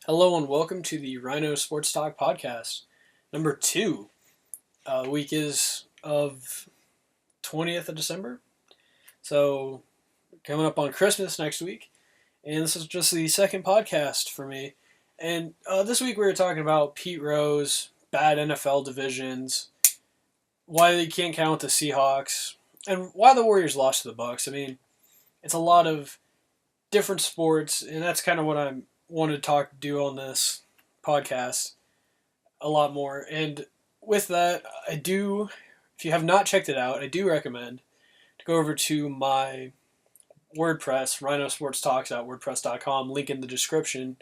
Hello and welcome to the Ryno Sports Talk podcast, number 2. The week is of 20th of December, so coming up on Christmas next week, and this is just the second podcast for me. And this week we were talking about Pete Rose, bad NFL divisions, why they can't count the Seahawks, and why the Warriors lost to the Bucks. I mean, it's a lot of different sports, and that's kind of what I wanted to do on this podcast a lot more. And with that, if you have not checked it out, I do recommend to go over to my WordPress, rhinosportstalks.wordpress.com, link in the description,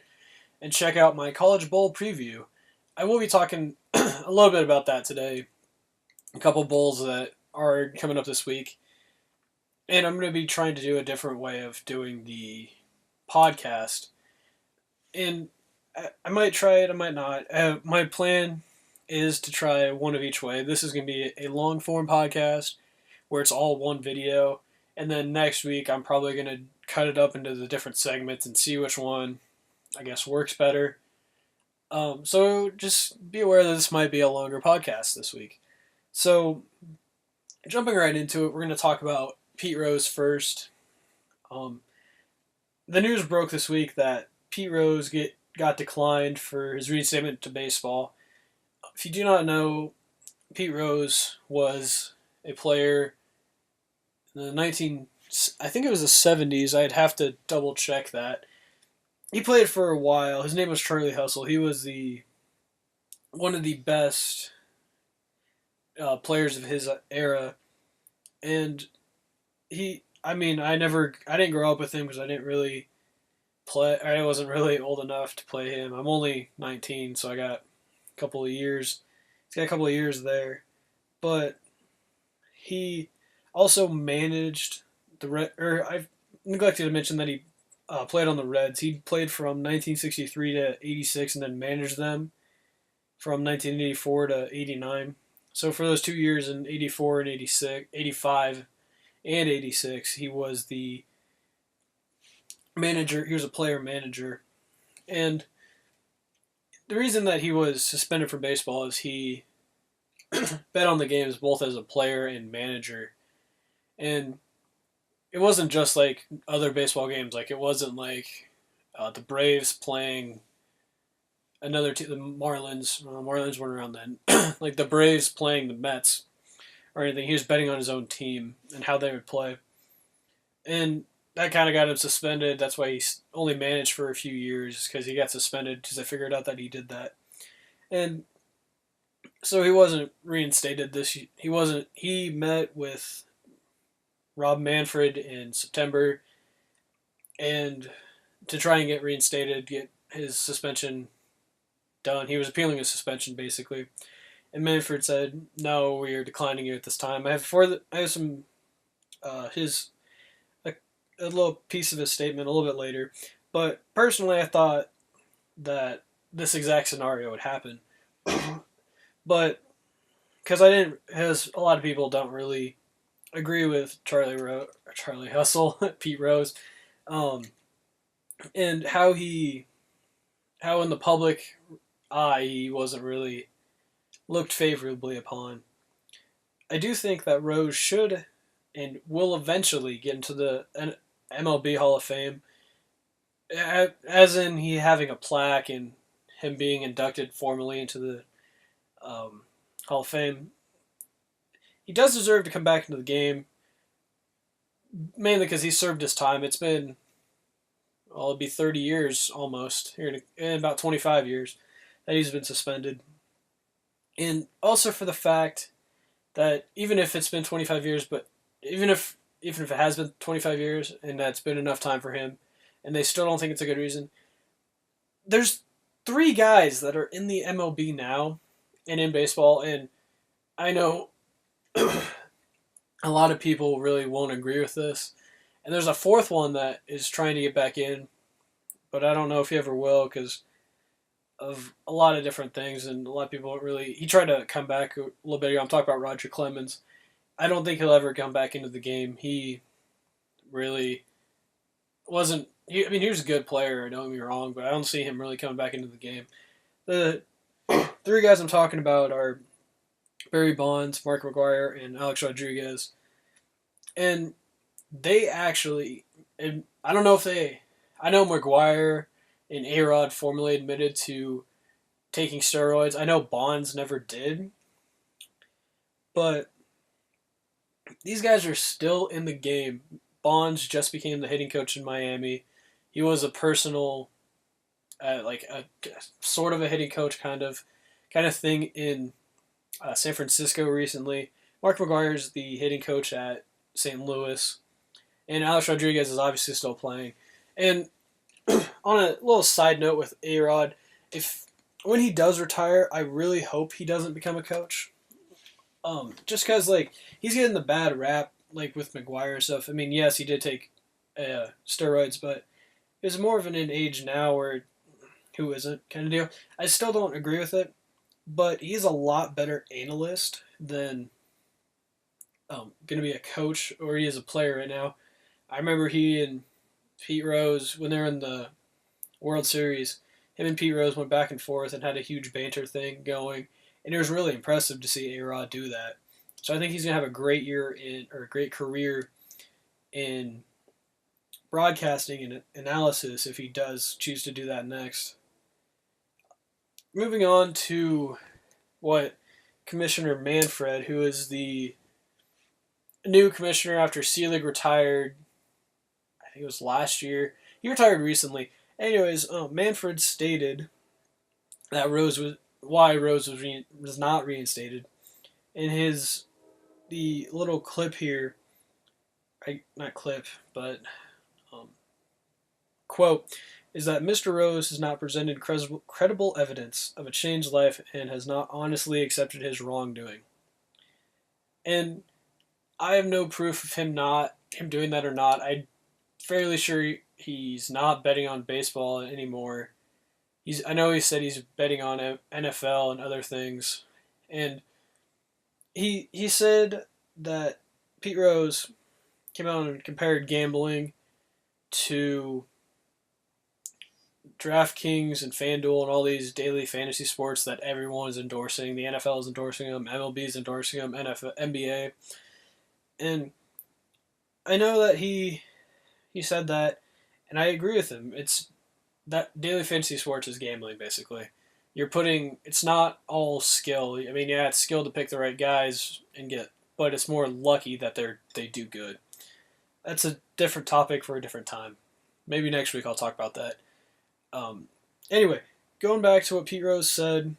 and check out my College Bowl preview. I will be talking a little bit about that today, a couple bowls that are coming up this week, and I'm going to be trying to do a different way of doing the podcast. And I might try it, I might not. My plan is to try one of each way. This is going to be a long form podcast where it's all one video. And then next week, I'm probably going to cut it up into the different segments and see which one, I guess, works better. So just be aware that this might be a longer podcast this week. So jumping right into it, we're going to talk about Pete Rose first. The news broke this week that Pete Rose got declined for his reinstatement to baseball. If you do not know, Pete Rose was a player in the I think it was the 70s. I'd have to double check that. He played for a while. His name was Charlie Hustle. He was one of the best players of his era, and I didn't grow up with him because I didn't really play. I wasn't really old enough to play him. I'm only 19, so I got a couple of years. He's got a couple of years there, but he also managed I've neglected to mention that he played on the Reds. He played from 1963 to 86, and then managed them from 1984 to 89. So for those 2 years in 84 and 86, 85 and 86, he was the manager. He was a player manager, and the reason that he was suspended from baseball is he bet on the games both as a player and manager. And it wasn't just like other baseball games. Like, it wasn't like the Braves playing another team, the Marlins. Well, the Marlins weren't around then. Like the Braves playing the Mets or anything. He was betting on his own team and how they would play. And that kind of got him suspended. That's why he only managed for a few years, because he got suspended because I figured out that he did that. And so he wasn't reinstated this year. He met with Rob Manfred in September and to try and get reinstated, get his suspension done. He was appealing his suspension, basically. And Manfred said, "No, we are declining you at this time." I have some a little piece of his statement a little bit later. But personally, I thought that this exact scenario would happen. But because a lot of people don't really agree with Charlie Hustle, Pete Rose, and how in the public eye he wasn't really looked favorably upon. I do think that Rose should and will eventually get into the MLB Hall of Fame, as in he having a plaque and him being inducted formally into the Hall of Fame. He does deserve to come back into the game, mainly because he served his time. It'll be 30 years almost, here in about 25 years, that he's been suspended. And also for the fact that even if it's been 25 years, but even if it has been 25 years and that's been enough time for him, and they still don't think it's a good reason, there's 3 guys that are in the MLB now and in baseball, and I know a lot of people really won't agree with this. And there's a 4th one that is trying to get back in, but I don't know if he ever will because of a lot of different things, and a lot of people don't really... He tried to come back a little bit ago. I'm talking about Roger Clemens. I don't think he'll ever come back into the game. He really wasn't he was a good player. Don't get me wrong, but I don't see him really coming back into the game. The three guys I'm talking about are Barry Bonds, Mark McGwire, and Alex Rodriguez, and they actually, and I don't know if they, I know McGwire and A-Rod formally admitted to taking steroids. I know Bonds never did, but these guys are still in the game. Bonds just became the hitting coach in Miami. He was a personal, like a sort of a hitting coach kind of thing in San Francisco recently. Mark McGwire is the hitting coach at St. Louis, and Alex Rodriguez is obviously still playing. And on a little side note with A-Rod, if when he does retire, I really hope he doesn't become a coach. Just because like he's getting the bad rap like with McGwire and stuff. I mean, yes, he did take steroids, but it's more of an age now where who isn't kind of deal. I still don't agree with it, but he's a lot better analyst than going to be a coach, or he is a player right now. I remember he and Pete Rose, when they were in the World Series, him and Pete Rose went back and forth and had a huge banter thing going, and it was really impressive to see A-Rod do that. So I think he's going to have a great year or a great career in broadcasting and analysis if he does choose to do that next. Moving on to what Commissioner Manfred, who is the new commissioner after Selig retired, I think it was last year. He retired recently. Anyways, Manfred stated that Rose was not reinstated. In the little clip here, not clip, but quote, is that Mr. Rose has not presented credible evidence of a changed life and has not honestly accepted his wrongdoing. And I have no proof of him doing that or not. I'm fairly sure he's not betting on baseball anymore. I know he said he's betting on NFL and other things, and he said that Pete Rose came out and compared gambling to DraftKings and FanDuel and all these daily fantasy sports that everyone is endorsing. The NFL is endorsing them, MLB is endorsing them, NFL, NBA, and I know that he said that, and I agree with him. It's that daily fantasy sports is gambling basically. It's not all skill. I mean, yeah, it's skill to pick the right guys and but it's more lucky that they do good. That's a different topic for a different time. Maybe next week I'll talk about that. Anyway, going back to what Pete Rose said,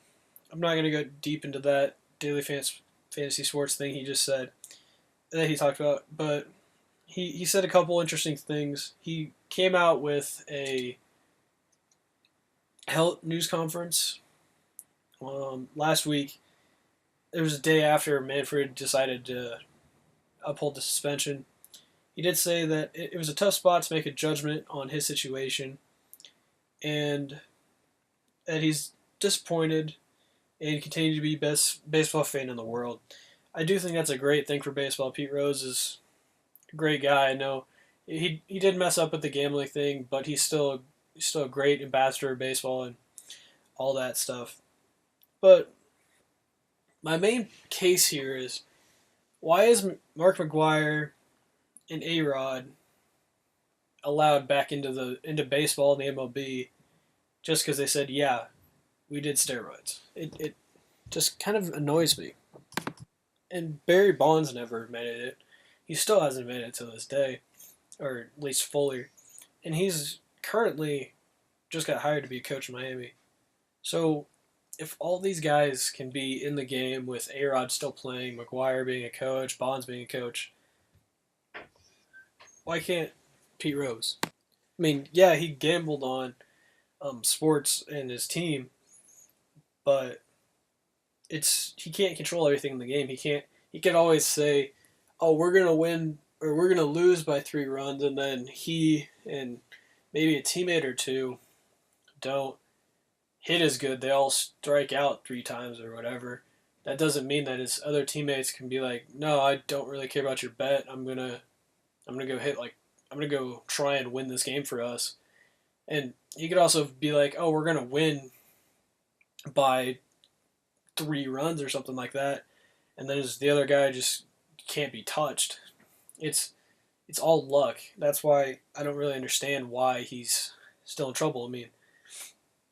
I'm not going to go deep into that daily fantasy sports thing he just said that he talked about, but he said a couple interesting things. He came out with a health news conference last week. It was a day after Manfred decided to uphold the suspension. He did say that it was a tough spot to make a judgment on his situation, and that he's disappointed and continue to be best baseball fan in the world. I do think that's a great thing for baseball. Pete Rose is a great guy. I know he did mess up with the gambling thing, but he's still a great ambassador of baseball and all that stuff. But my main case here is, why is Mark McGwire and A-Rod allowed back into baseball and the MLB just because they said, yeah, we did steroids? It just kind of annoys me. And Barry Bonds never admitted it. He still hasn't admitted it to this day, or at least fully. And he's currently just got hired to be a coach in Miami. So if all these guys can be in the game with A-Rod still playing, McGwire being a coach, Bonds being a coach, why can't Pete Rose? I mean, yeah, he gambled on sports and his team, but he can't control everything in the game. He can always say, oh, we're gonna win or we're gonna lose by 3 runs, and then he and maybe a teammate or two don't hit as good. They all strike out 3 times or whatever. That doesn't mean that his other teammates can be like, no, I don't really care about your bet. I'm gonna go hit like I'm going to go try and win this game for us. And he could also be like, oh, we're going to win by 3 runs or something like that. And then the other guy just can't be touched. It's all luck. That's why I don't really understand why he's still in trouble. I mean,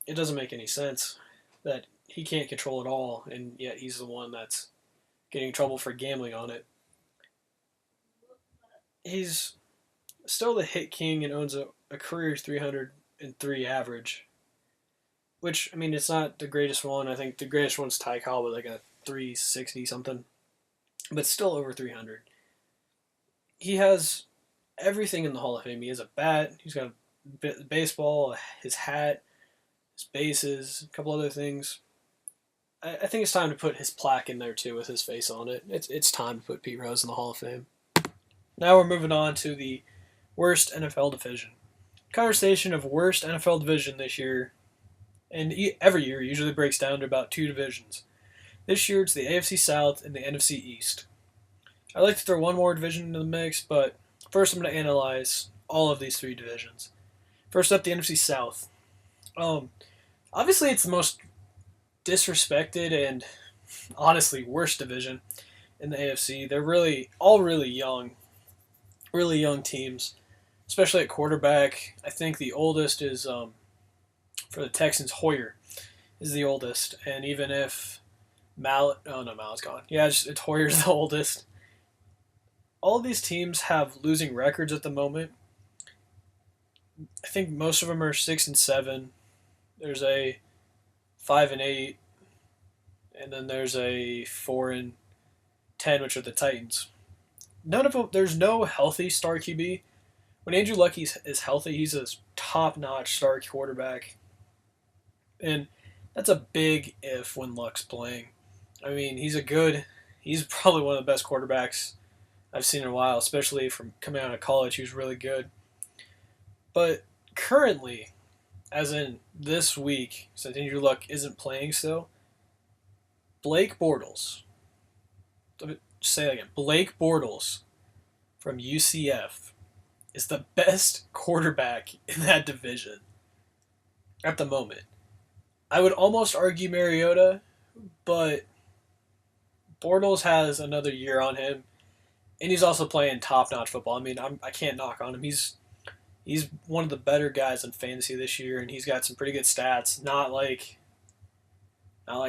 it doesn't make any sense that he can't control it all, and yet he's the one that's getting in trouble for gambling on it. He's still the hit king and owns a career 303 average, which, I mean, it's not the greatest one. I think the greatest one's Ty Cobb with like a 360 something, but still over 300. He has everything in the Hall of Fame. He has a bat. He's got a baseball, his hat, his bases, a couple other things. I think it's time to put his plaque in there too with his face on it. It's time to put Pete Rose in the Hall of Fame. Now we're moving on to the worst NFL division. Conversation of worst NFL division this year, and every year usually breaks down to about 2 divisions. This year it's the AFC South and the NFC East. I'd like to throw one more division into the mix, but first I'm going to analyze all of these 3 divisions. First up, the NFC South. Obviously it's the most disrespected and honestly worst division in the AFC. They're all really young teams, especially at quarterback. I think the oldest is for the Texans, Hoyer is the oldest, and even if Mallett's gone. Yeah, it's Hoyer's the oldest. All of these teams have losing records at the moment. I think most of them are 6-7. There's a 5-8, and then there's a 4-10, which are the Titans. None of them. There's no healthy star QB. When Andrew Luck is healthy, he's a top-notch star quarterback, and that's a big if when Luck's playing. I mean, he's probably one of the best quarterbacks I've seen in a while, especially from coming out of college. He was really good. But currently, as in this week, since Andrew Luck isn't playing still, Blake Bortles, let me say that again, Blake Bortles from UCF is the best quarterback in that division at the moment. I would almost argue Mariota, but Bortles has another year on him, and he's also playing top-notch football. I mean, I can't knock on him. He's one of the better guys in fantasy this year, and he's got some pretty good stats. Not like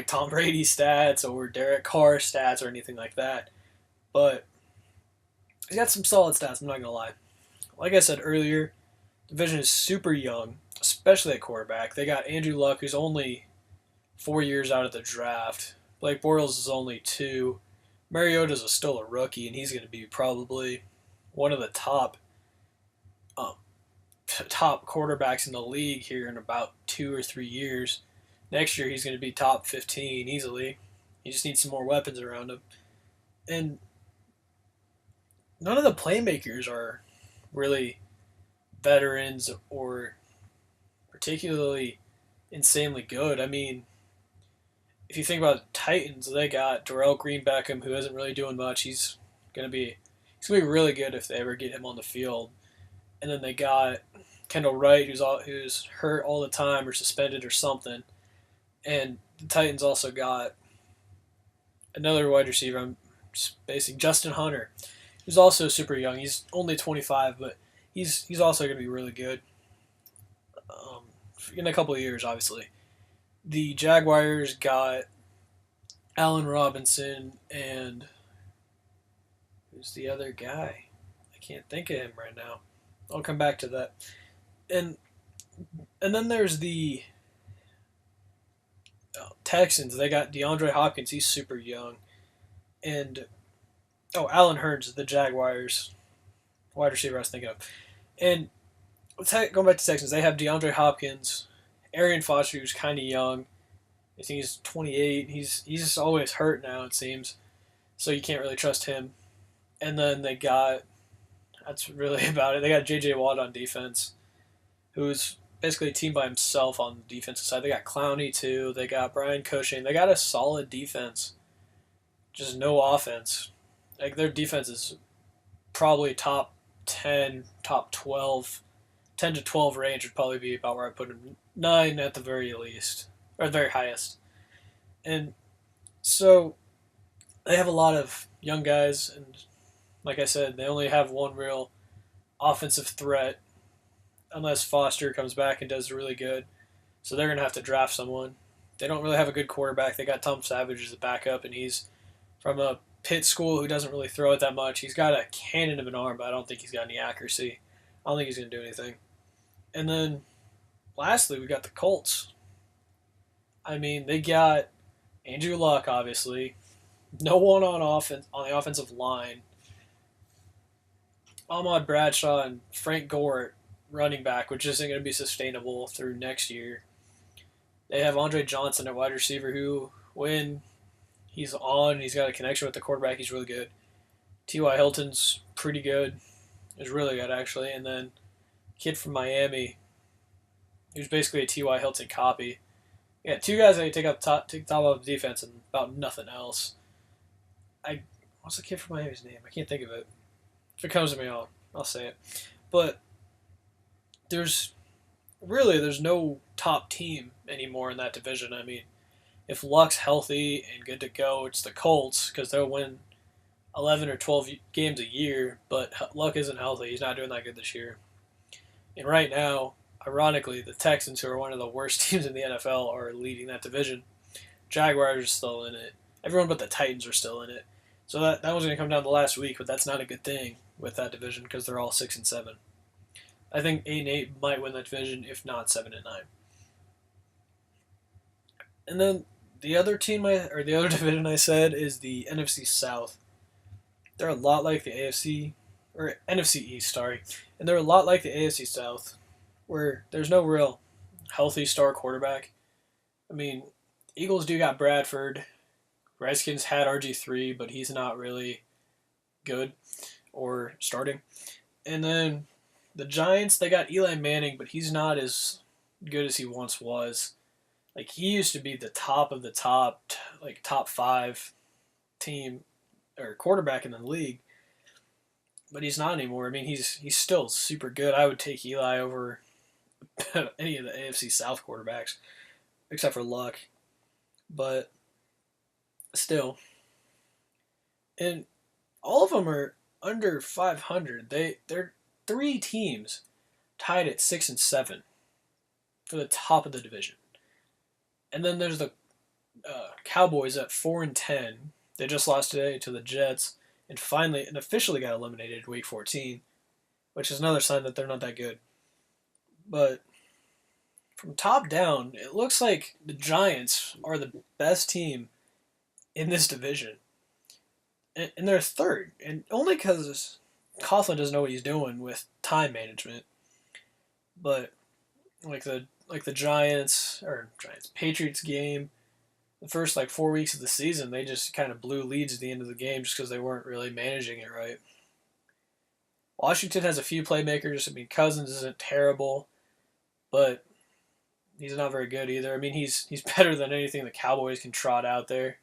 Tom Brady stats or Derek Carr stats or anything like that, but he's got some solid stats. I'm not gonna lie. Like I said earlier, the division is super young, especially at quarterback. They got Andrew Luck, who's only 4 years out of the draft. Blake Bortles is only 2. Mariota's still a rookie, and he's going to be probably one of the top quarterbacks in the league here in about 2 or 3 years. Next year, he's going to be top 15 easily. He just needs some more weapons around him. And none of the playmakers are really veterans or particularly insanely good. I mean, if you think about the Titans, they got Darrell Green Beckham, who isn't really doing much. He's gonna be really good if they ever get him on the field. And then they got Kendall Wright, who's hurt all the time or suspended or something. And the Titans also got another wide receiver. I'm just basing Justin Hunter, who's also super young. He's only 25, but he's also going to be really good in a couple of years, obviously. The Jaguars got Allen Robinson and who's the other guy? I can't think of him right now. I'll come back to that. And then there's the Texans. They got DeAndre Hopkins. He's super young. And Allen Hurns, the Jaguars wide receiver I was thinking of. And going back to Texans, they have DeAndre Hopkins, Arian Foster, who's kind of young. I think he's 28. He's just always hurt now, it seems. So you can't really trust him. And then that's really about it. They got J.J. Watt on defense, who's basically a team by himself on the defensive side. They got Clowney, too. They got Brian Cushing. They got a solid defense. Just no offense. Like, their defense is probably top top 12, 10 to 12 range would probably be about where I put him. 9 at the very least, or the very highest. And so they have a lot of young guys, and like I said, they only have one real offensive threat unless Foster comes back and does really good. So they're going to have to draft someone. They don't really have a good quarterback. They got Tom Savage as a backup, and he's from a Pitt school who doesn't really throw it that much. He's got a cannon of an arm, but I don't think he's got any accuracy. I don't think he's going to do anything. And then lastly, we got the Colts. I mean, they got Andrew Luck, obviously. No one on offense on the offensive line. Ahmad Bradshaw and Frank Gore running back, which isn't going to be sustainable through next year. They have Andre Johnson at wide receiver, who, when he's on, he's got a connection with the quarterback, he's really good. T.Y. Hilton's pretty good. He's really good, actually. And then kid from Miami, who's basically a T.Y. Hilton copy. Yeah, two guys that take top of the defense and about nothing else. What's the kid from Miami's name? I can't think of it. If it comes to me, I'll say it. But there's no top team anymore in that division. I mean, if Luck's healthy and good to go, it's the Colts, because they'll win 11 or 12 games a year, but Luck isn't healthy. He's not doing that good this year. And right now, ironically, the Texans, who are one of the worst teams in the NFL, are leading that division. Jaguars are still in it. Everyone but the Titans are still in it. So that was going to come down to last week, but that's not a good thing with that division because they're all 6-7. I think 8-8 might win that division, if not 7-9. And then the other division I said is the NFC South. They're a lot like the NFC East, sorry. And they're a lot like the AFC South, where there's no real healthy star quarterback. I mean, Eagles do got Bradford. Redskins had RG3, but he's not really good or starting. And then the Giants, they got Eli Manning, but he's not as good as he once was. Like, he used to be the top of the top, like top 5 team or quarterback in the league, but he's not anymore. I mean, he's still super good. I would take Eli over any of the AFC South quarterbacks, except for Luck. But still, and all of them are under 500. They're 3 teams tied at 6-7 for the top of the division, and then there's the Cowboys at 4-10. They just lost today to the Jets, and officially got eliminated Week 14, which is another sign that they're not that good. But from top down, it looks like the Giants are the best team in this division. And they're third, and only because Coughlin doesn't know what he's doing with time management. But like the Patriots game, the first 4 weeks of the season, they just kind of blew leads at the end of the game just because they weren't really managing it right. Washington has a few playmakers. I mean, Cousins isn't terrible, but he's not very good either. I mean, he's better than anything the Cowboys can trot out there.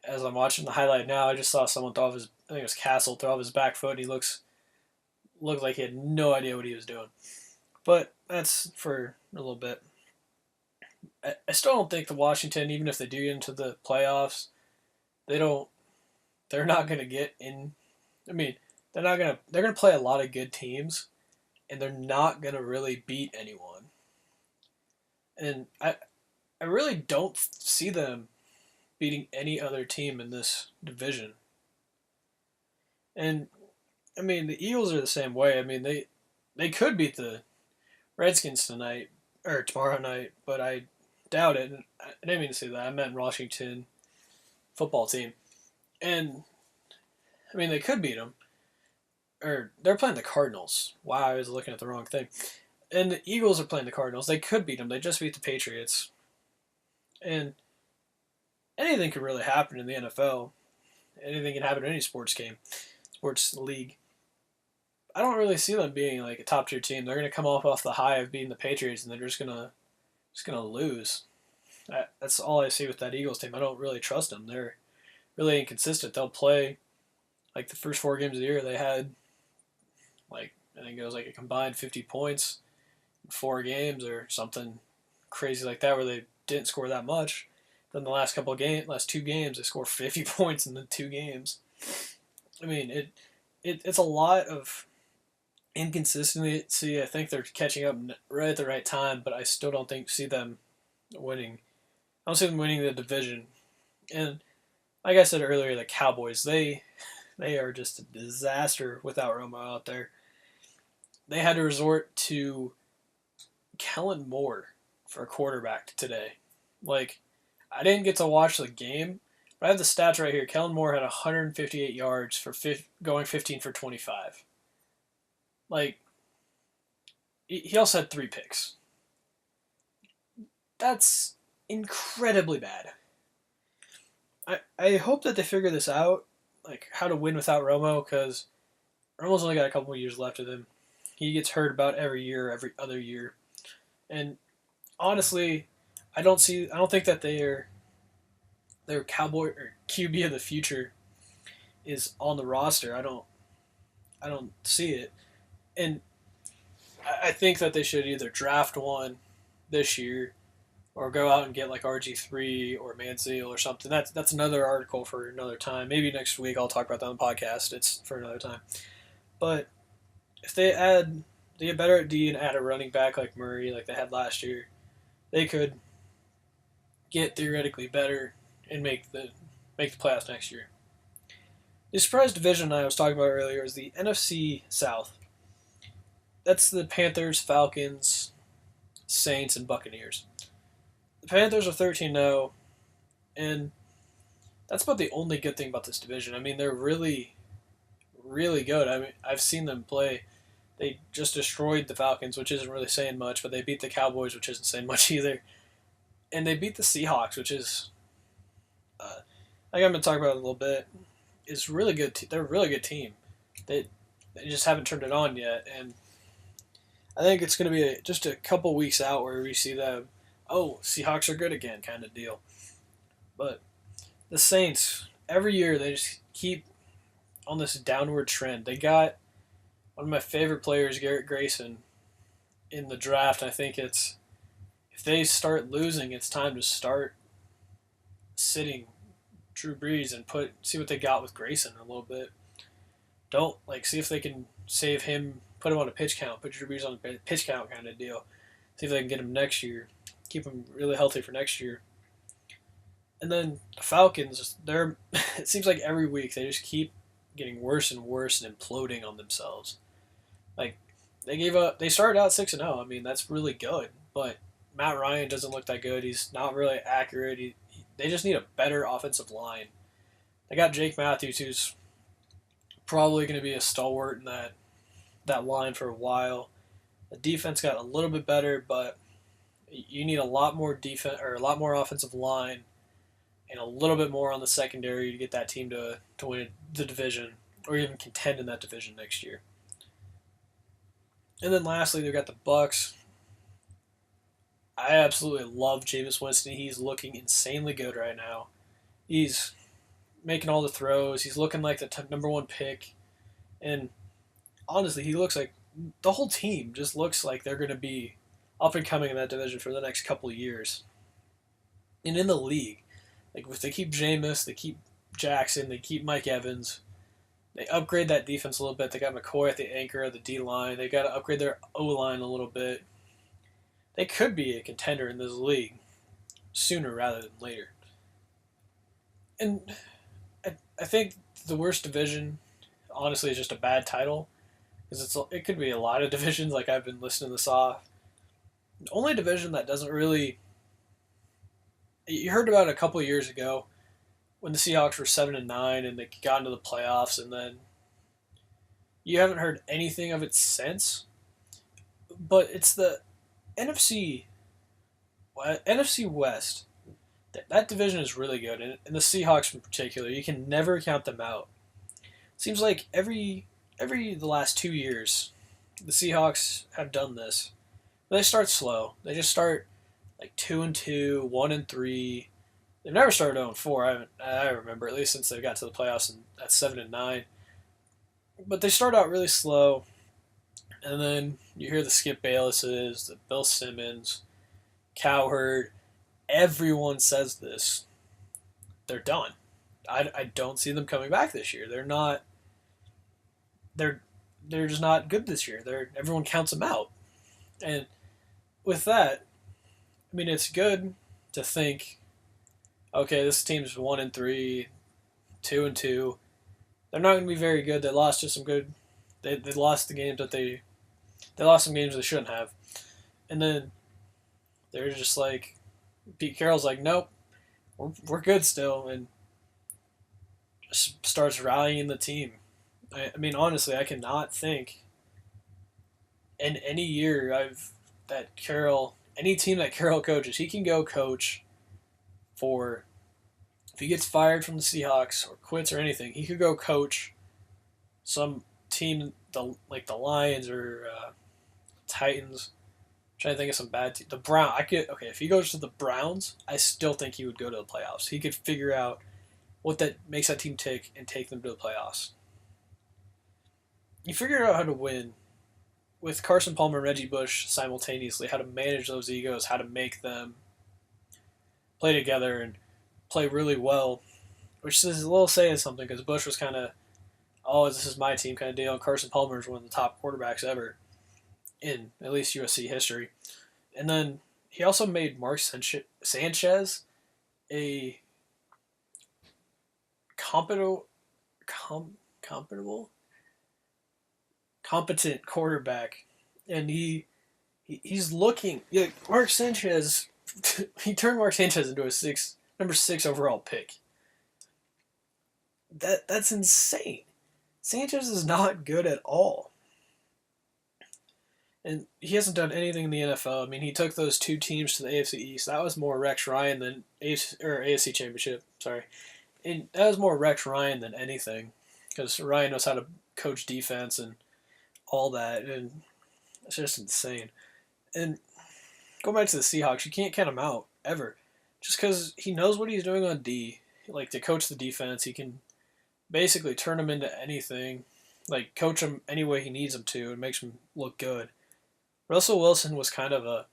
As I'm watching the highlight now, I just saw someone I think it was Castle, throw off his back foot, and he looked like he had no idea what he was doing. But that's for a little bit. I still don't think the Washington, even if they do get into the playoffs, they're not going to get in. I mean, they're going to play a lot of good teams, and they're not going to really beat anyone. And I really don't see them beating any other team in this division. And I mean, the Eagles are the same way. I mean, they could beat the Redskins tonight or tomorrow night, but I doubt it. I didn't mean to say that. I meant Washington football team. And I mean, they could beat them. Or they're playing the Cardinals. Wow, I was looking at the wrong thing. And the Eagles are playing the Cardinals. They could beat them. They just beat the Patriots. And anything could really happen in the NFL. Anything can happen in any sports league. I don't really see them being a top tier team. They're going to come off the high of beating the Patriots, and they're just gonna lose. That's all I see with that Eagles team. I don't really trust them. They're really inconsistent. They'll play the first 4 games of the year. They had Like, I think it was like a combined 50 points in 4 games or something crazy like that, where they didn't score that much. Then the last 2 games, they score 50 points in the 2 games. I mean, it's a lot of inconsistency. I think they're catching up right at the right time, but I still don't see them winning. I don't see them winning the division. And like I said earlier, the Cowboys, they are just a disaster without Romo out there. They had to resort to Kellen Moore for a quarterback today. Like, I didn't get to watch the game, but I have the stats right here. Kellen Moore had 158 yards for going 15 for 25. Like, he also had 3 picks. That's incredibly bad. I hope that they figure this out, like how to win without Romo, because Romo's only got a couple of years left of him. He gets hurt about every year, every other year, and honestly, I don't think that their Cowboy or QB of the future is on the roster. I don't see it, and I think that they should either draft one this year or go out and get like RG3 or Manziel or something. That's another article for another time. Maybe next week I'll talk about that on the podcast. It's for another time. But if they get better at D and add a running back like Murray, like they had last year, they could get theoretically better and make the playoffs next year. The surprise division I was talking about earlier is the NFC South. That's the Panthers, Falcons, Saints, and Buccaneers. The Panthers are 13-0, and that's about the only good thing about this division. I mean, they're really, really good. I mean, I've seen them play. They just destroyed the Falcons, which isn't really saying much, but they beat the Cowboys, which isn't saying much either. And they beat the Seahawks, which is, like I'm going to talk about it a little bit, is really good. They're a really good team. They just haven't turned it on yet, and I think it's going to be just a couple weeks out where we see them, oh, Seahawks are good again kind of deal. But the Saints, every year they just keep on this downward trend. They got one of my favorite players, Garrett Grayson, in the draft. I think if they start losing, it's time to start sitting Drew Brees and see what they got with Grayson a little bit. Don't see if they can save him, put him on a pitch count, put Drew Brees on a pitch count kind of deal. See if they can get him next year. Keep them really healthy for next year. And then the Falcons, it seems like every week they just keep getting worse and worse and imploding on themselves. Like, they started out 6-0. I mean, that's really good, but Matt Ryan doesn't look that good. He's not really accurate. They just need a better offensive line. They got Jake Matthews, who's probably going to be a stalwart in that line for a while. The defense got a little bit better, but you need a lot more defense or a lot more offensive line and a little bit more on the secondary to get that team to win the division or even contend in that division next year. And then lastly, they've got the Bucs. I absolutely love Jameis Winston. He's looking insanely good right now. He's making all the throws. He's looking like the number 1 pick. And honestly, he looks like the whole team just looks like they're going to be up and coming in that division for the next couple of years. And in the league, if they keep Jameis, they keep Jackson, they keep Mike Evans, they upgrade that defense a little bit. They got McCoy at the anchor of the D-line. They got to upgrade their O-line a little bit. They could be a contender in this league sooner rather than later. And I think the worst division, honestly, is just a bad title. Because it could be a lot of divisions, like I've been listing this off. The only division that doesn't really... You heard about it a couple of years ago when the Seahawks were 7-9 and they got into the playoffs, and then you haven't heard anything of it since. But it's the NFC West. That division is really good, and the Seahawks in particular, you can never count them out. It seems like the last 2 years, the Seahawks have done this. They start slow. They just start 2-2, 1-3. They've never started 0-4. I remember, at least since they got to the playoffs at 7-9. But they start out really slow, And then you hear the Skip Baylesses, the Bill Simmons, Cowherd. Everyone says this. They're done. I don't see them coming back this year. They're not. They're just not good this year. Everyone counts them out. And with that, I mean, it's good to think, okay, this team's 1-3, 2-2. They're not going to be very good. They lost to some good. They lost the games that they lost some games they shouldn't have, and then they're just like, Pete Carroll's like, nope, we're good still, and just starts rallying the team. I mean, honestly, I cannot think in any year any team that Carroll coaches, he can go coach for. If he gets fired from the Seahawks or quits or anything, he could go coach some team like the Lions or Titans. I'm trying to think of some bad teams. The Browns. If he goes to the Browns, I still think he would go to the playoffs. He could figure out what that makes that team tick and take them to the playoffs. You figure out how to win with Carson Palmer and Reggie Bush simultaneously, how to manage those egos, how to make them play together and play really well, which is a little saying something because Bush was kind of, oh, this is my team kind of deal, and Carson Palmer is one of the top quarterbacks ever in at least USC history. And then he also made Mark Sanchez a competent quarterback, and he's looking. Yeah, Mark Sanchez. He turned Mark Sanchez into a number 6 overall pick. That's insane. Sanchez is not good at all. And he hasn't done anything in the NFL. I mean, he took those 2 teams to the AFC East. That was more Rex Ryan than AFC Championship. Sorry, and that was more Rex Ryan than anything, because Ryan knows how to coach defense and all that, and it's just insane. And going back to the Seahawks, you can't count him out ever, just because he knows what he's doing on D. Like, to coach the defense, he can basically turn him into anything. Like, coach him any way he needs him to, and makes him look good. Russell Wilson was kind of I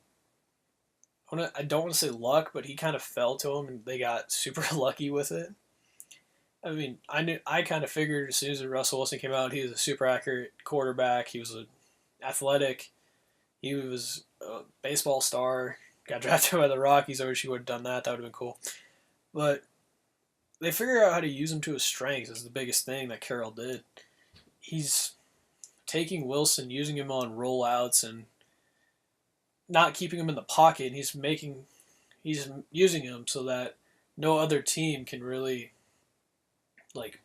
don't want to say luck, but he kind of fell to him, and they got super lucky with it. I mean, I kind of figured as soon as Russell Wilson came out, he was a super accurate quarterback. He was athletic. He was a baseball star. Got drafted by the Rockies. I wish he would have done that. That would have been cool. But they figure out how to use him to his strengths is the biggest thing that Carroll did. He's taking Wilson, using him on rollouts, and not keeping him in the pocket. And he's using him so that no other team can really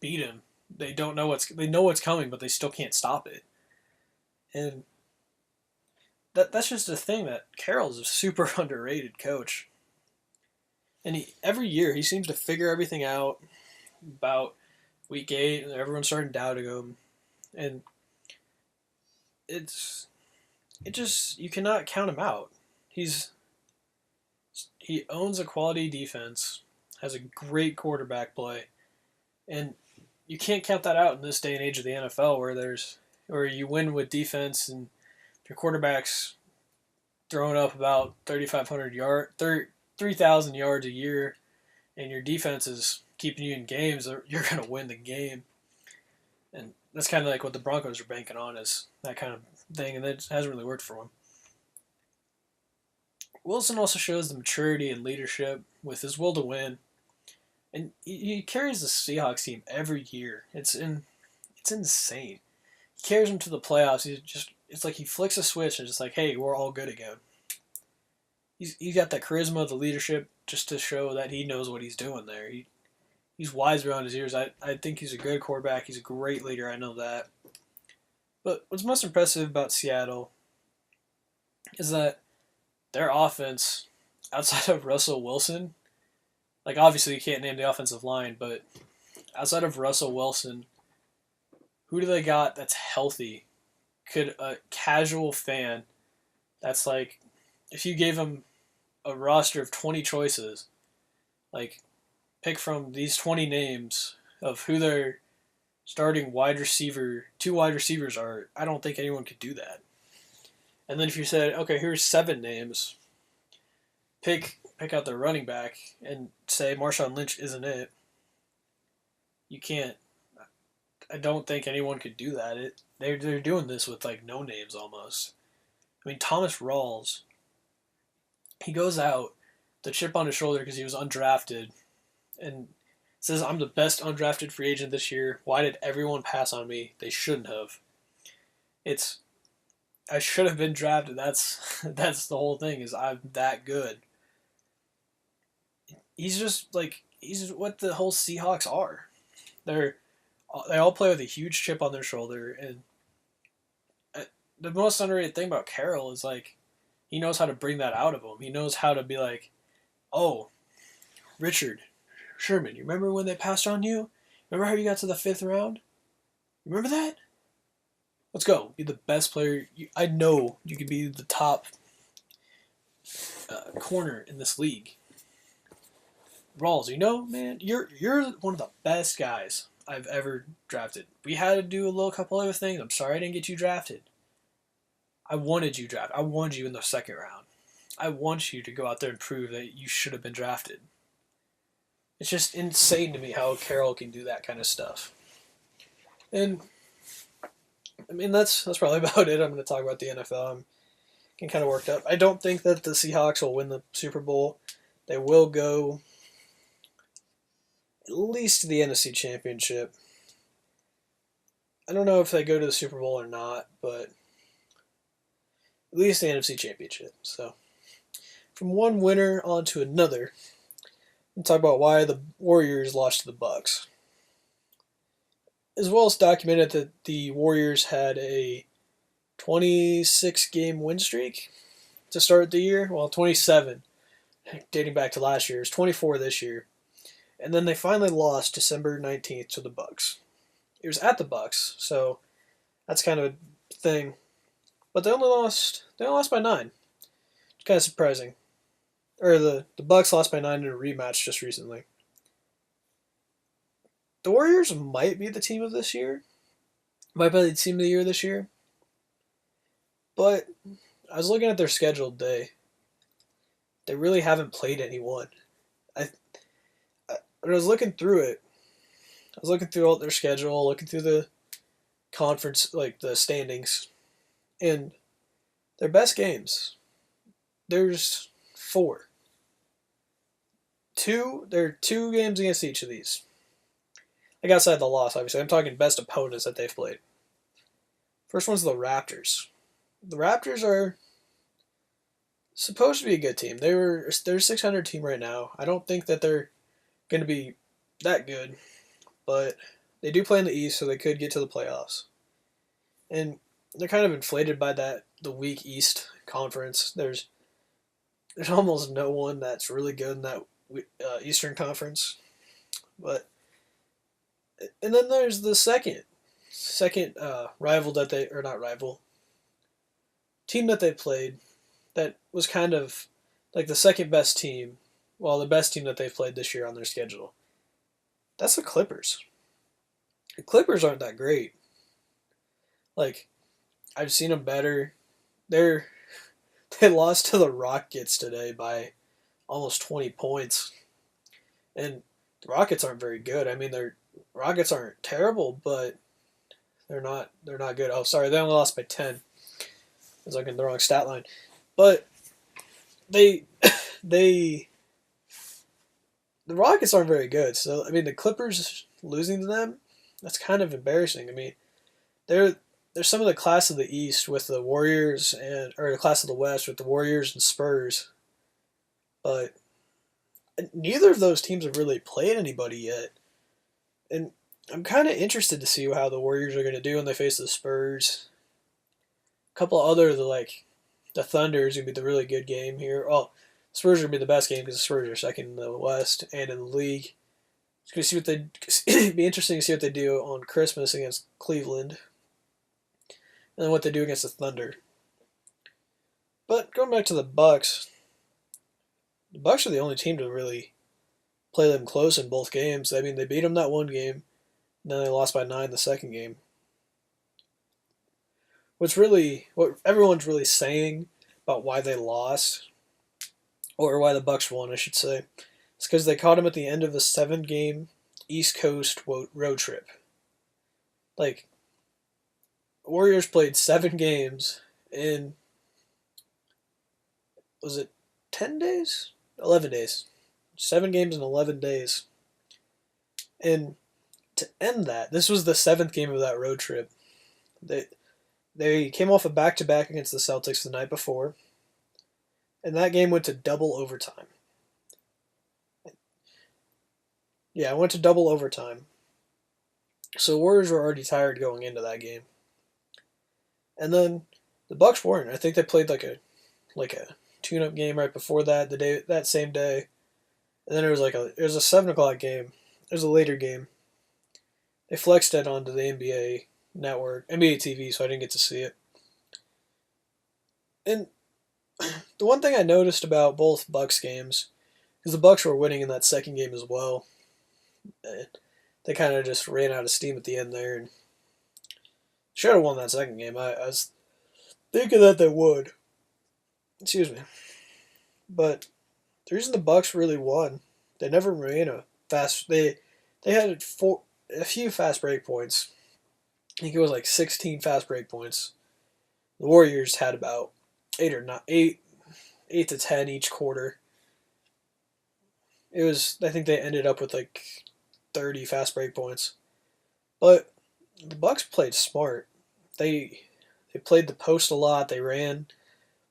beat him. They know what's coming, but they still can't stop it. And that's just a thing that Carroll's a super underrated coach. And every year he seems to figure everything out. About week 8, and everyone's starting doubting him. And you cannot count him out. He owns a quality defense, has a great quarterback play, and you can't count that out in this day and age of the NFL where you win with defense and your quarterback's throwing up about 3,000 yards a year, and your defense is keeping you in games, you're going to win the game. And that's kind of like what the Broncos are banking on, is that kind of thing, and it hasn't really worked for them. Wilson also shows the maturity and leadership with his will to win, and he carries the Seahawks team every year. It's insane. He carries them to the playoffs. It's like he flicks a switch and just like, hey, we're all good again. He's got that charisma, the leadership, just to show that he knows what he's doing there. He's wise around his ears. I think he's a good quarterback. He's a great leader. I know that. But what's most impressive about Seattle is that their offense, outside of Russell Wilson, obviously you can't name the offensive line, but outside of Russell Wilson, who do they got that's healthy? Could a casual fan that's if you gave him a roster of 20 choices, pick from these 20 names of who their starting two wide receivers are, I don't think anyone could do that. And then if you said, okay, here's 7 names, pick out the running back and say Marshawn Lynch isn't it, you can't. I don't think anyone could do that. They're doing this with like no names almost. I mean, Thomas Rawls, he goes out, the chip on his shoulder because he was undrafted, and says, I'm the best undrafted free agent this year. Why did everyone pass on me? They shouldn't have. It's I should have been drafted. That's the whole thing. Is I'm that good. He's what the whole Seahawks are. They're they all play with a huge chip on their shoulder, and the most underrated thing about Carroll is like he knows how to bring that out of them. He knows how to be like, oh, Richard Sherman, you remember when they passed on you? Remember how you got to the 5th round? Remember that? Let's go. Be the best player. I know you could be the top corner in this league. Rawls, man, you're one of the best guys I've ever drafted. We had to do a little couple other things. I'm sorry I didn't get you drafted. I wanted you drafted. I wanted you in the 2nd round. I want you to go out there and prove that you should have been drafted. It's just insane to me how Carroll can do that kind of stuff. And I mean that's probably about it. I'm going to talk about the NFL. I'm getting kind of worked up. I don't think that the Seahawks will win the Super Bowl. They will go at least to the NFC Championship. I don't know if they go to the Super Bowl or not, but at least the NFC Championship. So, from one winner on to another, we'll talk about why the Warriors lost to the Bucks. As well as documented that the Warriors had a 26-game win streak to start the year. Well, 27, dating back to last year. It's 24 this year. And then they finally lost December 19th to the Bucks. It was at the Bucks, so that's kind of a thing. But they only lost by 9. It's kind of surprising. Or the Bucks lost by 9 in a rematch just recently. The Warriors might be the team of this year. Might be the team of the year this year. But I was looking at their schedule today. They really haven't played anyone. When I was looking through it, I was looking through all their schedule, looking through the conference, like the standings, and their best games, there's 4. There are 2 games against each of these. Like outside the loss, obviously. I'm talking best opponents that they've played. First one's the Raptors. The Raptors are supposed to be a good team. They're a 600 team right now. I don't think that they're going to be that good, but they do play in the East, so they could get to the playoffs. And they're kind of inflated by the weak East conference. There's almost no one that's really good in that Eastern Conference, and then there's the second rival that they or not rival team that they played that was kind of like the second best team, well, the best team that they've played this year on their schedule. That's the Clippers. The Clippers aren't that great. Like, I've seen them better. They lost to the Rockets today by almost 20 points. And the Rockets aren't very good. I mean, the Rockets aren't terrible, but they're not good. Oh, sorry, they only lost by 10. I was looking at the wrong stat line. But the Rockets aren't very good. So, I mean, the Clippers losing to them, that's kind of embarrassing. I mean, they're some of the class of the East with the Warriors or the class of the West with the Warriors and Spurs. But neither of those teams have really played anybody yet. And I'm kind of interested to see how the Warriors are going to do when they face the Spurs. A couple of other, the Thunder is going to be the really good game here. Well, Spurs are going to be the best game because the Spurs are second in the West and in the league. It's going to see what be interesting to see what they do on Christmas against Cleveland. And then what they do against the Thunder. But going back to the Bucks are the only team to really play them close in both games. I mean, they beat them that one game, and then they lost by 9 the second game. what everyone's really saying about why they lost, or why the Bucks won, I should say, it's because they caught him at the end of a 7-game East Coast road trip. Like, Warriors played 7 games in, was it 10 days? 11 days. 7 games in 11 days. And to end that, this was the 7th game of that road trip. They came off a back-to-back against the Celtics the night before, and that game went to double overtime. Yeah, it went to double overtime. So the Warriors were already tired going into that game. And then the Bucks weren't. I think they played like a tune-up game right before that, that same day. And then it was a 7 o'clock game. It was a later game. They flexed it onto the NBA network, NBA TV, so I didn't get to see it. And the one thing I noticed about both Bucks games is the Bucks were winning in that second game as well. They kind of just ran out of steam at the end there and should have won that second game. I was thinking that they would. Excuse me. But the reason the Bucks really won, they never ran a fast. They had a few fast break points. I think it was like 16 fast break points. The Warriors had about 8 to 10 each quarter. I think they ended up with like 30 fast break points. But the Bucks played smart. They played the post a lot. They ran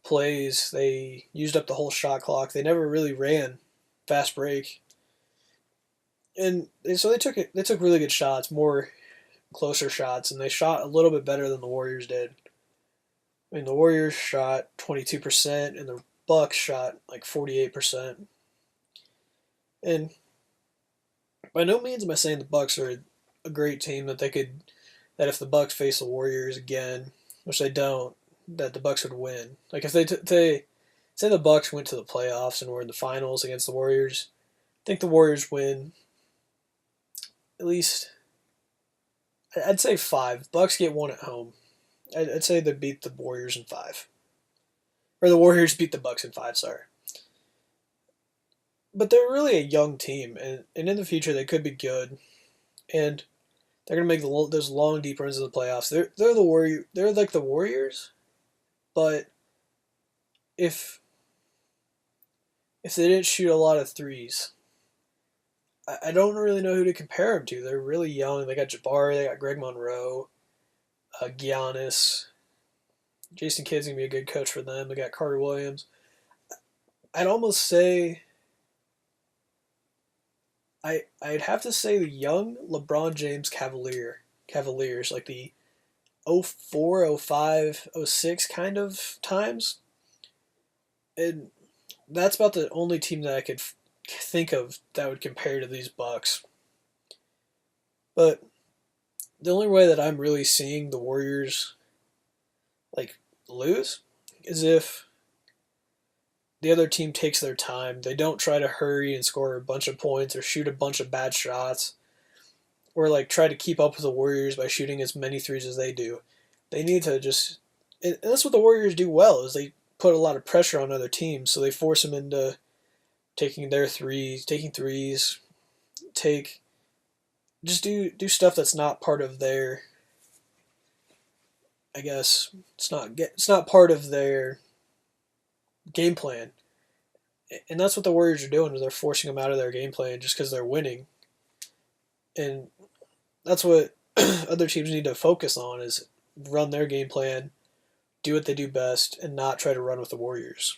plays. They used up the whole shot clock. They never really ran fast break. And so they took really good shots, more closer shots, and they shot a little bit better than the Warriors did. I mean, the Warriors shot 22%, and the Bucks shot like 48%. And by no means am I saying the Bucks are a great team that if the Bucks face the Warriors again, which they don't, that the Bucks would win. Like if they say the Bucks went to the playoffs and were in the finals against the Warriors, I think the Warriors win at least, I'd say 5. Bucks get 1 at home. I'd say they beat the Warriors in 5. Or the Warriors beat the Bucks in 5, sorry. But they're really a young team, and in the future they could be good. And they're going to make those long, deep runs of the playoffs. They're like the Warriors, but if they didn't shoot a lot of threes, I don't really know who to compare them to. They're really young. They got Jabari, they got Greg Monroe, Giannis. Jason Kidd's going to be a good coach for them. They got Carter Williams. I'd almost say, I'd have to say the young LeBron James Cavaliers, like the 04, 05, 06 kind of times. And that's about the only team that I could think of that would compare to these Bucks. But the only way that I'm really seeing the Warriors like lose is if the other team takes their time. They don't try to hurry and score a bunch of points or shoot a bunch of bad shots, or like try to keep up with the Warriors by shooting as many threes as they do. They need to just, and that's what the Warriors do well, is they put a lot of pressure on other teams, so they force them into taking threes, just do stuff that's not part of their, I guess it's not part of their game plan. And that's what the Warriors are doing, is they're forcing them out of their game plan just because they're winning. And that's what other teams need to focus on, is run their game plan, do what they do best, and not try to run with the Warriors.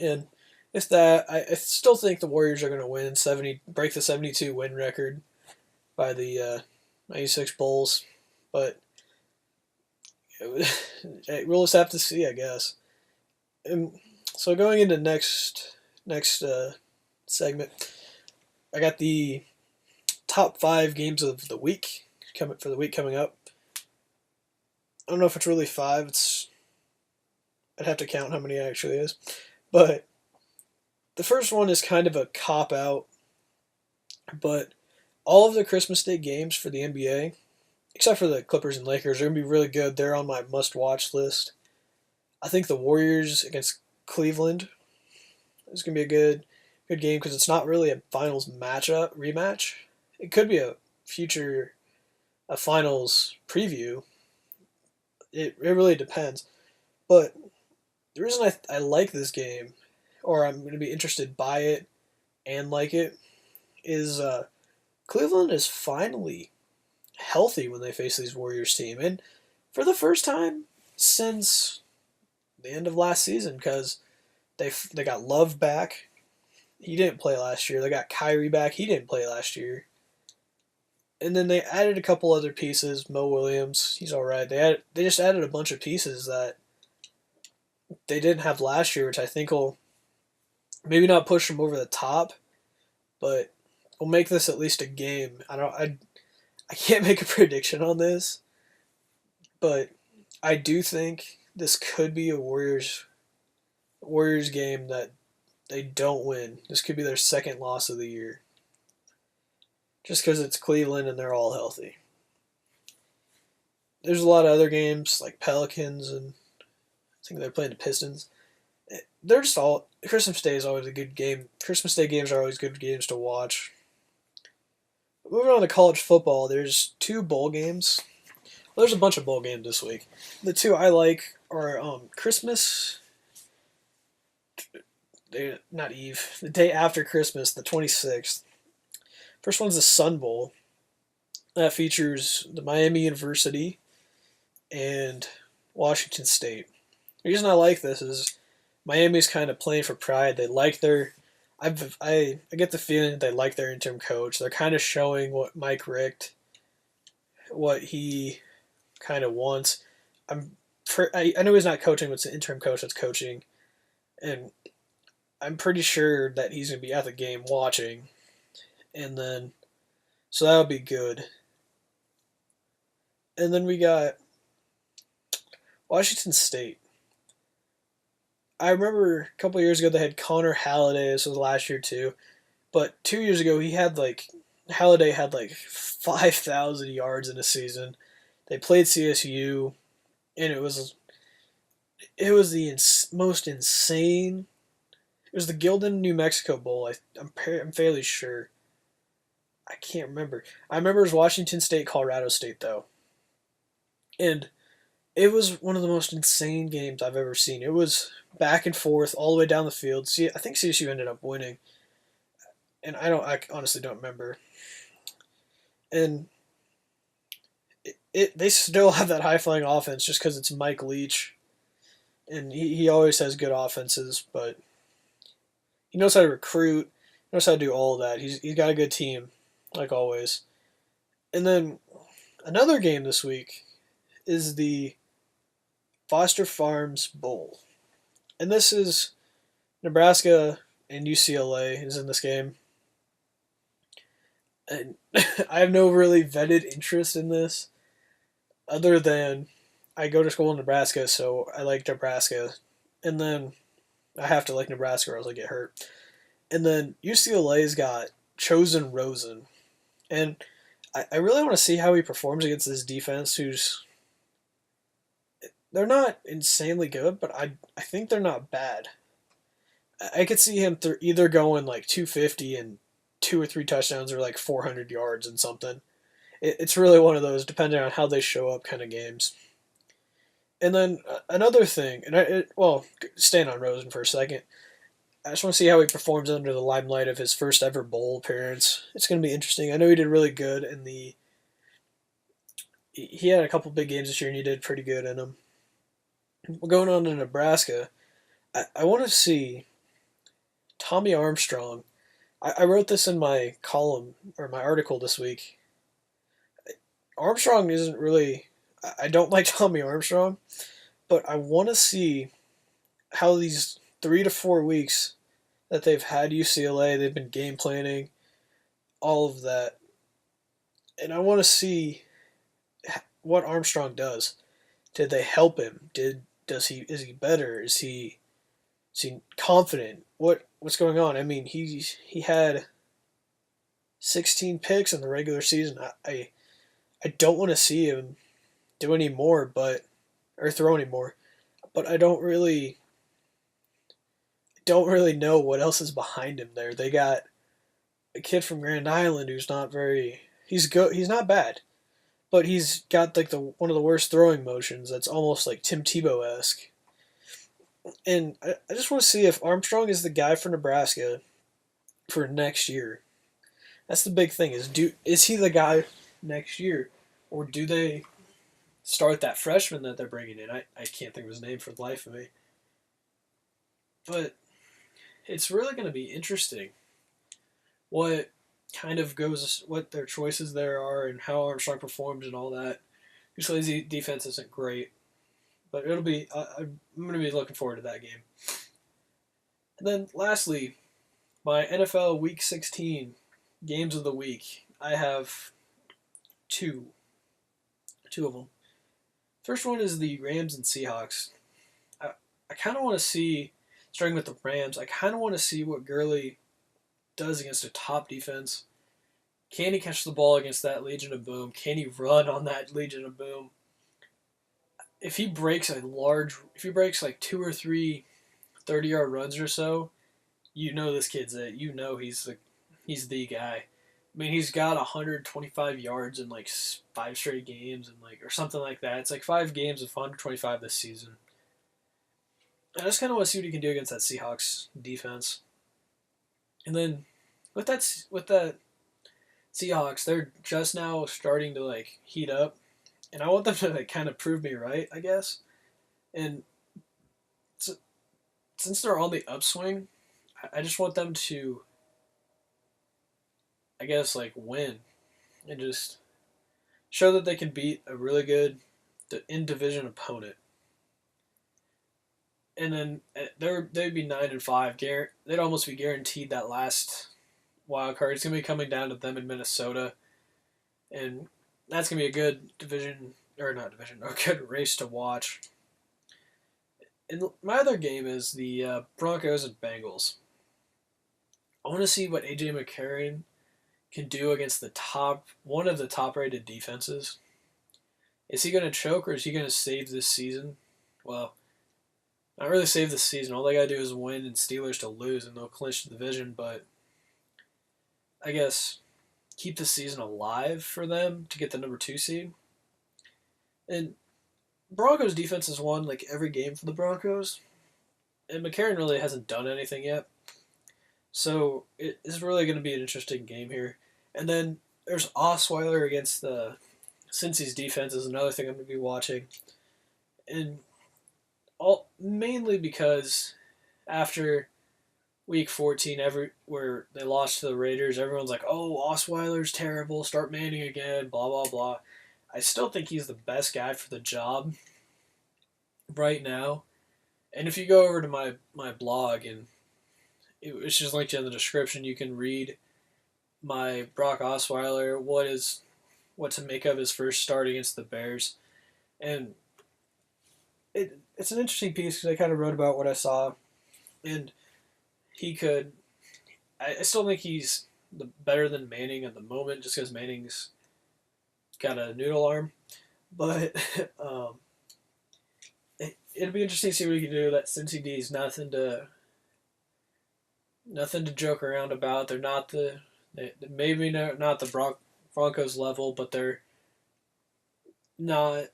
And if that, I still think the Warriors are going to win, break the 72 win record by the 96 Bulls. But we'll just have to see, I guess. And so going into next segment, I got the top 5 games of the week coming up. I don't know if it's really 5. I'd have to count how many it actually is. But the first one is kind of a cop-out, but all of the Christmas Day games for the NBA except for the Clippers and Lakers, are going to be really good. They're on my must-watch list. I think the Warriors against Cleveland is going to be a good game because it's not really a finals rematch. It could be a finals preview. It really depends. But the reason I like this game, or I'm going to be interested by it and like it, is Cleveland is finally healthy when they face these Warriors team, and for the first time since the end of last season, because they got Love back. He didn't play last year. They got Kyrie back. He didn't play last year. And then they added a couple other pieces. Mo Williams, he's all right. They just added a bunch of pieces that they didn't have last year, which I think will maybe not push them over the top, but will make this at least a game. I can't make a prediction on this, but I do think this could be a Warriors game that they don't win. This could be their second loss of the year. Just because it's Cleveland and they're all healthy. There's a lot of other games like Pelicans, and I think they're playing the Pistons. They're just all Christmas Day is always a good game. Christmas Day games are always good games to watch. Moving on to college football, there's two bowl games. Well, there's a bunch of bowl games this week. The two I like are Christmas. Not Eve. The day after Christmas, the 26th. First one's the Sun Bowl. That features the Miami University and Washington State. The reason I like this is Miami's kind of playing for pride. They like their. I get the feeling they like their interim coach. They're kind of showing what Mike Richt, what he kind of wants. I know he's not coaching, but it's an interim coach that's coaching, and I'm pretty sure that he's going to be at the game watching, and then so that'll be good. And then we got Washington State. I remember a couple of years ago they had Connor Halliday. This was last year too, but 2 years ago Halliday had like 5,000 yards in a season. They played CSU, and it was the most insane. It was the Gildan, New Mexico Bowl. I'm fairly sure. I can't remember. I remember it was Washington State, Colorado State though, and it was one of the most insane games I've ever seen. It was back and forth all the way down the field. See, I think CSU ended up winning, and I honestly don't remember. And they still have that high flying offense just because it's Mike Leach, and he always has good offenses, but he knows how to recruit, knows how to do all of that. He's got a good team, like always. And then another game this week is the Foster Farms Bowl. And this is Nebraska and UCLA is in this game. And I have no really vetted interest in this other than I go to school in Nebraska, so I like Nebraska. And then I have to like Nebraska or else I get hurt. And then UCLA's got Chosen Rosen. And I really want to see how he performs against this defense they're not insanely good, but I think they're not bad. I could see him either going like 250 and 2 or 3 touchdowns or like 400 yards and something. It's really one of those, depending on how they show up, kind of games. And then another thing, staying on Rosen for a second, I just want to see how he performs under the limelight of his first ever bowl appearance. It's going to be interesting. I know he did really good in he had a couple big games this year and he did pretty good in them. Going on to Nebraska, I want to see Tommy Armstrong. I wrote this in my column or my article this week. Armstrong isn't really. I don't like Tommy Armstrong, but I want to see how these 3 to 4 weeks that they've had UCLA, they've been game planning, all of that, and I want to see what Armstrong does. Did they help him? Is he better? Is he confident? What's going on? I mean, he had 16 picks in the regular season. I don't want to see him do any more, or throw any more. But I don't really know what else is behind him there. They got a kid from Grand Island who's not very. He's good. He's not bad, but he's got like the one of the worst throwing motions. That's almost like Tim Tebow esque. And I just want to see if Armstrong is the guy for Nebraska for next year. That's the big thing. Is he the guy next year, or do they start that freshman that they're bringing in? I can't think of his name for the life of me. But it's really going to be interesting what their choices there are, and how Armstrong performs and all that. Usually, defense isn't great, but it'll be. I'm going to be looking forward to that game. And then, lastly, my NFL Week 16 games of the week. I have two of them. First one is the Rams and Seahawks. I kind of want to see, starting with the Rams, I kind of want to see what Gurley does against a top defense. Can he catch the ball against that Legion of Boom? Can he run on that Legion of Boom? If he breaks like 2 or 3 30-yard runs or so, you know this kid's it. You know he's the guy. I mean, he's got 125 yards in like 5 straight games, and or something like that. It's like 5 games of 125 this season. I just kind of want to see what he can do against that Seahawks defense. And then with that Seahawks, they're just now starting to heat up, and I want them to kind of prove me right, I guess. And since they're on the upswing, I just want them to, I guess, win and just show that they can beat a really good in-division opponent. And then they'd be 9-5. They'd almost be guaranteed that last wild card. It's gonna be coming down to them in Minnesota, and that's gonna be a good a good race to watch. And my other game is the Broncos and Bengals. I want to see what AJ McCarron can do against one of the top-rated defenses. Is he going to choke, or is he going to save this season? Well, not really save this season. All they got to do is win and Steelers to lose, and they'll clinch the division. But I guess keep the season alive for them to get the number 2 seed. And Broncos defense has won every game for the Broncos, and McCarron really hasn't done anything yet. So it's really going to be an interesting game here. And then there's Osweiler against the Cincy's defense is another thing I'm going to be watching. And mainly because after Week 14, where they lost to the Raiders, everyone's like, oh, Osweiler's terrible, start Manning again, blah, blah, blah. I still think he's the best guy for the job right now. And if you go over to my blog, and it's just linked in the description, you can read my Brock Osweiler, what to make of his first start against the Bears. And it's an interesting piece because I kind of wrote about what I saw. And I still think he's better than Manning at the moment, just because Manning's got a noodle arm. But it'll be interesting to see what he can do. That Cincy D is nothing to joke around about. They're not maybe not the Broncos level, but they're not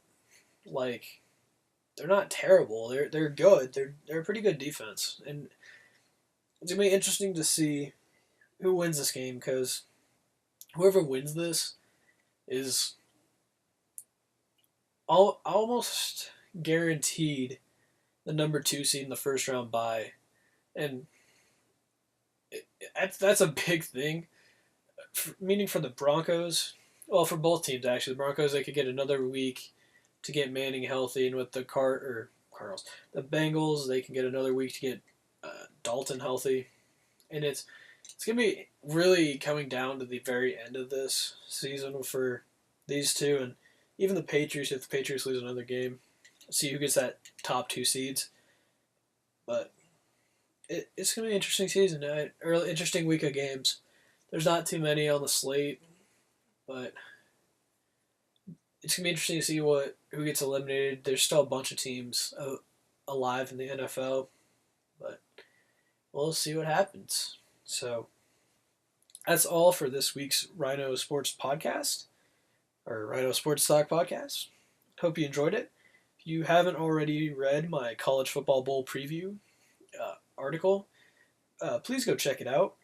they're not terrible. They're good. They're a pretty good defense, and it's gonna be interesting to see who wins this game, because whoever wins this is almost guaranteed the number 2 seed in the first round bye, and that's a big thing. Meaning for the Broncos, well, for both teams actually. The Broncos, they could get another week to get Manning healthy, and with the Cardinals, the Bengals, they can get another week to get Dalton healthy, and it's gonna be really coming down to the very end of this season for these two, and even the Patriots. If the Patriots lose another game, see who gets that top 2 seeds. But it's gonna be an interesting season. Early interesting week of games. There's not too many on the slate, but it's gonna be interesting to see who gets eliminated. There's still a bunch of teams alive in the NFL, but we'll see what happens. So that's all for this week's Ryno Sports Podcast, or Ryno Sports Talk Podcast. Hope you enjoyed it. If you haven't already read my College Football Bowl preview article, please go check it out.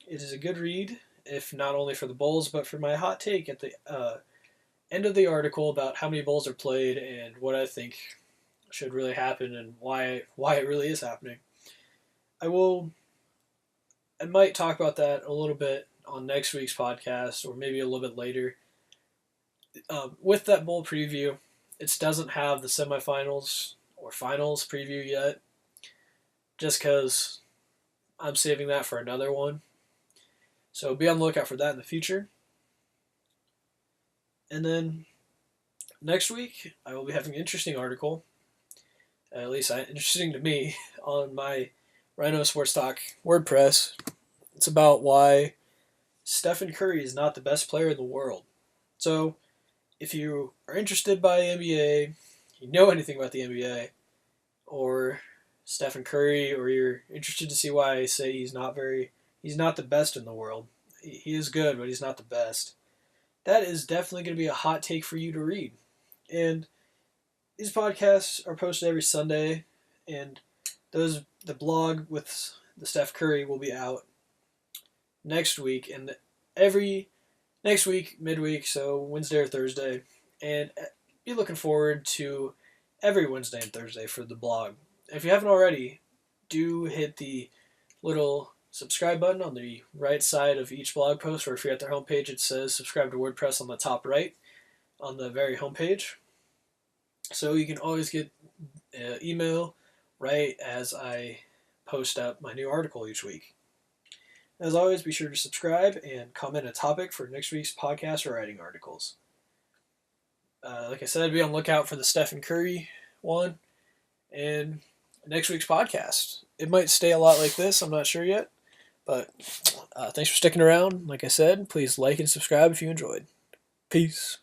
It is a good read, if not only for the bowls, but for my hot take at the end of the article about how many bowls are played and what I think should really happen and why it really is happening. I might talk about that a little bit on next week's podcast, or maybe a little bit later. With that bowl preview, it doesn't have the semifinals or finals preview yet, just because I'm saving that for another one. So be on the lookout for that in the future. And then next week, I will be having an interesting article, at least interesting to me, on my Ryno Sports Talk WordPress. It's about why Stephen Curry is not the best player in the world. So if you are interested by the NBA, you know anything about the NBA, or Stephen Curry, or you're interested to see why I say he's not the best in the world. He is good, but he's not the best. That is definitely going to be a hot take for you to read. And these podcasts are posted every Sunday, and the blog with the Steph Curry will be out next week, and next week, midweek, so Wednesday or Thursday. And be looking forward to every Wednesday and Thursday for the blog. If you haven't already, do hit the little subscribe button on the right side of each blog post, or if you're at their homepage, it says subscribe to WordPress on the top right on the very homepage. So you can always get email right as I post up my new article each week. As always, be sure to subscribe and comment a topic for next week's podcast or writing articles. Like I said, be on the lookout for the Stephen Curry one and next week's podcast. It might stay a lot like this, I'm not sure yet. But thanks for sticking around. Like I said, please like and subscribe if you enjoyed. Peace.